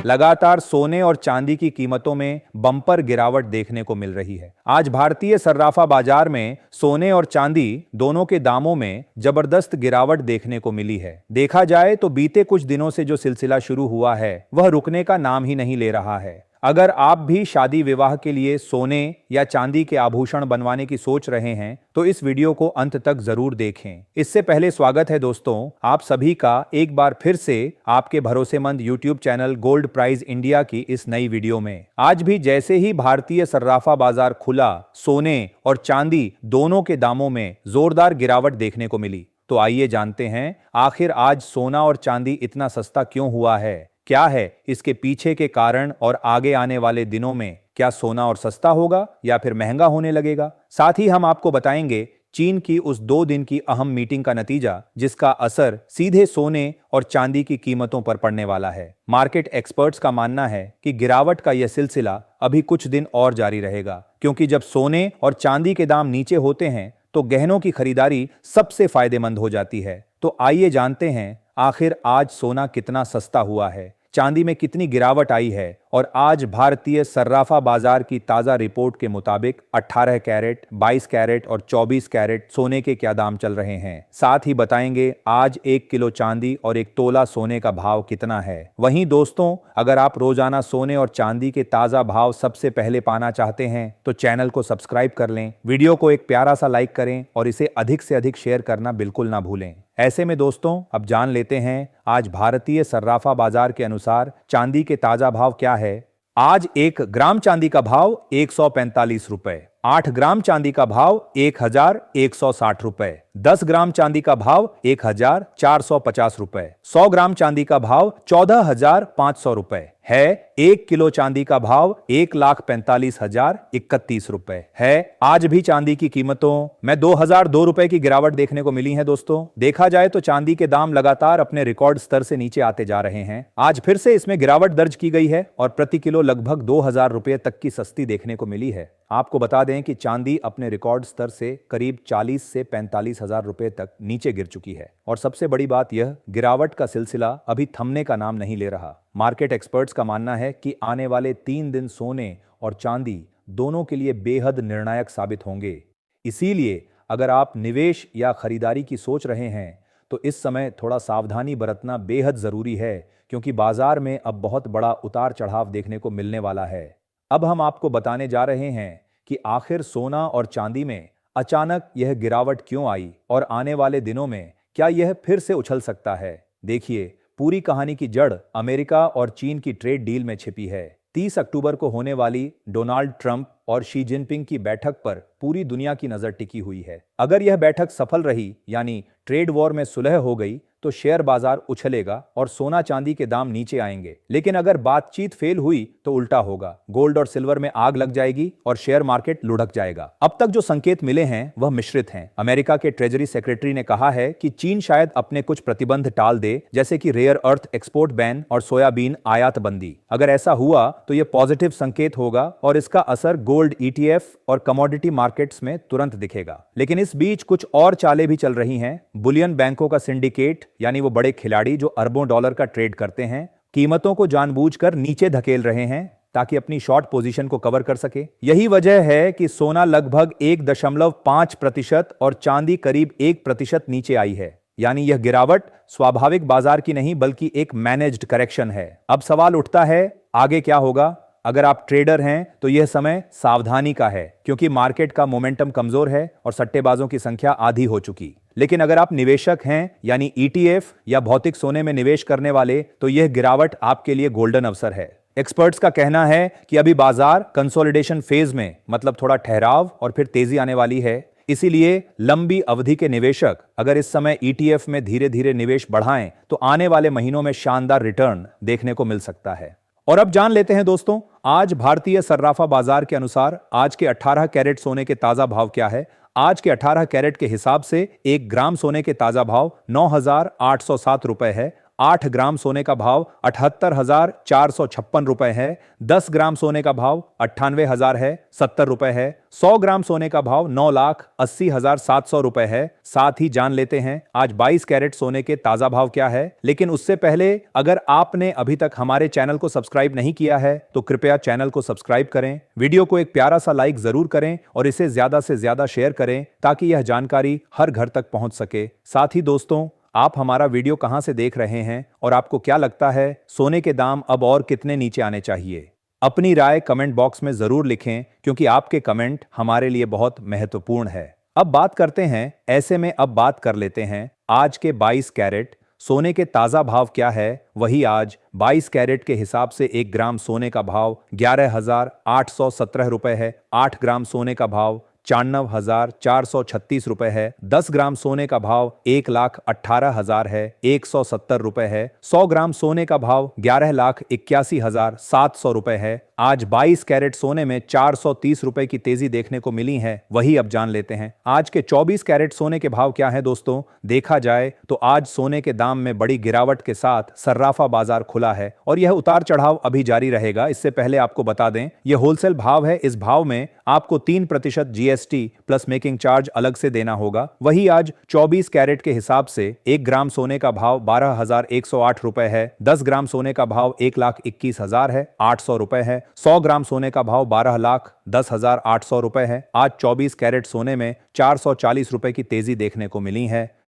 लगातार सोने और चांदी की कीमतों में बम्पर गिरावट देखने को मिल रही है। आज भारतीय सर्राफा बाजार में सोने और चांदी दोनों के दामों में जबरदस्त गिरावट देखने को मिली है। देखा जाए तो बीते कुछ दिनों से जो सिलसिला शुरू हुआ है वह रुकने का नाम ही नहीं ले रहा है। अगर आप भी शादी विवाह के लिए सोने या चांदी के आभूषण बनवाने की सोच रहे हैं तो इस वीडियो को अंत तक जरूर देखें। इससे पहले स्वागत है दोस्तों आप सभी का एक बार फिर से आपके भरोसेमंद YouTube channel gold prize India की इस नई वीडियो में। आज भी जैसे ही भारतीय सर्राफा बाजार खुला, सोने और चांदी दोनों के दामों में जोरदार गिरावट देखने को मिली। तो आइए जानते हैं आखिर आज सोना और चांदी इतना सस्ता क्यों हुआ है, क्या है इसके पीछे के कारण और आगे आने वाले दिनों में क्या सोना और सस्ता होगा या फिर महंगा होने लगेगा। साथ ही हम आपको बताएंगे चीन की उस 2 दिन की अहम मीटिंग का नतीजा जिसका असर सीधे सोने और चांदी की कीमतों पर पड़ने वाला है। मार्केट एक्सपर्ट्स का मानना है कि गिरावट का यह सिलसिला अभी कुछ दिन और जारी रहेगा, क्योंकि जब सोने और चांदी के दाम नीचे होते हैं तो गहनों की खरीदारी सबसे फायदेमंद हो जाती है। तो आइए जानते हैं आखिर आज सोना कितना सस्ता हुआ है, चांदी में कितनी गिरावट आई है और आज भारतीय सर्राफा बाजार की ताजा रिपोर्ट के मुताबिक 18 कैरेट, 22 कैरेट और 24 कैरेट सोने के क्या दाम चल रहे हैं। साथ ही बताएंगे आज 1 किलो चांदी और 1 तोला सोने का भाव कितना है। वहीं दोस्तों अगर आप रोजाना सोने और चांदी के ताजा भाव सबसे पहले पाना चाहते हैं तो चैनल को सब्सक्राइब कर लें, वीडियो को एक प्यारा सा लाइक करें और इसे अधिक से अधिक शेयर करना बिल्कुल ना भूलें। ऐसे में दोस्तों अब जान लेते हैं आज भारतीय सर्राफा बाजार के अनुसार चांदी के ताजा भाव क्या है। आज 1 ग्राम चांदी का भाव 145 रुपए, 8 ग्राम चांदी का भाव 1160 रुपए, 10 ग्राम चांदी का भाव 1450 रुपए, 100 ग्राम चांदी का भाव 14,500 रुपए है। 1 किलो चांदी का भाव 1,45,031 रुपए है। आज भी चांदी की कीमतों में 2002 रुपए की गिरावट देखने को मिली है। दोस्तों देखा जाए तो चांदी के दाम लगातार अपने रिकॉर्ड स्तर से नीचे आते जा रहे हैं। आज फिर से इसमें गिरावट दर्ज की गई है और प्रति किलो लगभग 2000 रुपए तक की सस्ती देखने को मिली है। आपको बता दें कि चांदी अपने रिकॉर्ड स्तर से करीब 40 से 45,000 रुपए तक नीचे गिर चुकी है और सबसे बड़ी बात यह गिरावट का सिलसिला अभी थमने का नाम नहीं ले रहा। मार्केट एक्सपर्ट्स का मानना है कि आने वाले 3 दिन सोने और चांदी दोनों के लिए बेहद निर्णायक साबित होंगे। इसीलिए अगर आप निवेश या खरीदारी की सोच रहे हैं तो इस समय थोड़ा सावधानी बरतना बेहद जरूरी है, क्योंकि बाजार में अब बहुत बड़ा उतार चढ़ाव देखने को मिलने वाला है। अब हम आपको बताने जा रहे हैं कि आखिर सोना और चांदी में अचानक यह गिरावट क्यों आई और आने वाले दिनों में क्या यह फिर से उछल सकता है। देखिए पूरी कहानी की जड़ अमेरिका और चीन की ट्रेड डील में छिपी है। 30 अक्टूबर को होने वाली डोनाल्ड ट्रंप और शी जिनपिंग की बैठक पर पूरी दुनिया की नजर टिकी हुई है। अगर यह बैठक सफल रही यानी ट्रेड वॉर में सुलह हो गई तो शेयर बाजार उछलेगा और सोना चांदी के दाम नीचे आएंगे। लेकिन अगर बातचीत फेल हुई तो उल्टा होगा, गोल्ड और सिल्वर में आग लग जाएगी और शेयर मार्केट लुढ़क जाएगा। अब तक जो संकेत मिले हैं वह मिश्रित हैं। अमेरिका के ट्रेजरी सेक्रेटरी ने कहा है कि चीन शायद अपने कुछ प्रतिबंध टाल दे, जैसे कि रेयर अर्थ एक्सपोर्ट बैन और सोयाबीन आयात बंदी। अगर ऐसा हुआ तो यह पॉजिटिव संकेत होगा और इसका असर गोल्ड ETF और कमोडिटी मार्केट्स में तुरंत दिखेगा। लेकिन इस बीच कुछ और चालें भी चल रही हैं। बुलियन बैंकों का सिंडिकेट यानी वो बड़े खिलाड़ी जो अरबों डॉलर का ट्रेड करते हैं, कीमतों को जानबूझकर नीचे धकेल रहे हैं ताकि अपनी शॉर्ट पोजीशन को कवर कर सके। यही वजह है कि सोना लगभग 1.5% और चांदी करीब 1% नीचे आई है। यानी यह गिरावट स्वाभाविक बाजार की नहीं बल्कि एक मैनेज्ड करेक्शन है। अब सवाल उठता है आगे क्या होगा। अगर आप ट्रेडर हैं तो यह समय सावधानी का है, क्योंकि मार्केट का मोमेंटम कमजोर है और सट्टेबाजों की संख्या आधी हो चुकी। लेकिन अगर आप निवेशक हैं यानी ETF या भौतिक सोने में निवेश करने वाले तो यह गिरावट आपके लिए गोल्डन अवसर है। एक्सपर्ट्स का कहना है कि अभी बाजार कंसोलिडेशन फेज में, मतलब थोड़ा ठहराव और फिर तेजी आने वाली है। इसीलिए लंबी अवधि के निवेशक अगर इस समय ETF में धीरे धीरे निवेश बढ़ाएं तो आने वाले महीनों में शानदार रिटर्न देखने को मिल सकता है। और अब जान लेते हैं दोस्तों आज भारतीय सर्राफा बाजार के अनुसार आज के 18 कैरेट सोने के ताजा भाव क्या है। आज के 18 कैरेट के हिसाब से 1 ग्राम सोने के ताजा भाव 9,807 रुपए है। 8 ग्राम सोने का भाव 78,456 रुपए है। 10 ग्राम सोने का भाव 98,000 है, 70 रुपए है। 100 ग्राम सोने का भाव 9,80,700 रुपए है। साथ ही जान लेते हैं आज 22 कैरेट सोने के ताजा भाव क्या है। लेकिन उससे पहले अगर आपने अभी तक हमारे चैनल को सब्सक्राइब नहीं किया है तो कृपया चैनल को सब्सक्राइब करें, वीडियो को एक प्यारा सा लाइक जरूर करें और इसे ज्यादा से ज्यादा शेयर करें ताकि यह जानकारी हर घर तक पहुंच सके। साथ ही दोस्तों, आप हमारा वीडियो कहां से देख रहे हैं और आपको क्या लगता है सोने के दाम अब और कितने नीचे आने चाहिए? अपनी राय कमेंट बॉक्स में जरूर लिखें क्योंकि आपके कमेंट हमारे लिए बहुत महत्वपूर्ण है। अब बात करते हैं, ऐसे में अब बात कर लेते हैं आज के 22 कैरेट सोने के ताजा भाव क्या है। वही आज 22 कैरेट के हिसाब से 1 ग्राम सोने का भाव 11,817 रुपए है। 8 ग्राम सोने का भाव 94,436 रुपए है। 10 ग्राम सोने का भाव 1,18,000 है, 170 रुपए है। 100 ग्राम सोने का भाव 11,81,700 रुपए है। आज 22 कैरेट सोने में 430 रुपए की तेजी देखने को मिली है। वही अब जान लेते हैं आज के 24 कैरेट सोने के भाव क्या है। दोस्तों, देखा जाए तो आज सोने के दाम में बड़ी गिरावट के साथ सर्राफा बाजार खुला है और यह उतार चढ़ाव अभी जारी रहेगा। इससे पहले आपको बता दें, यह होलसेल भाव है। इस भाव में आपको 3% जीएसटी प्लस मेकिंग चार्ज अलग से देना होगा। वही आज 24 कैरेट के हिसाब से 1 ग्राम सोने का भाव 12,108 रुपए है। 10 ग्राम सोने का भाव 1,21,000 है, 800 रुपए है। 100 ग्राम सोने का भाव 12,10,800 रुपए है। आज 24 कैरेट सोने में 440 रुपए की तेजी देखने को मिली है।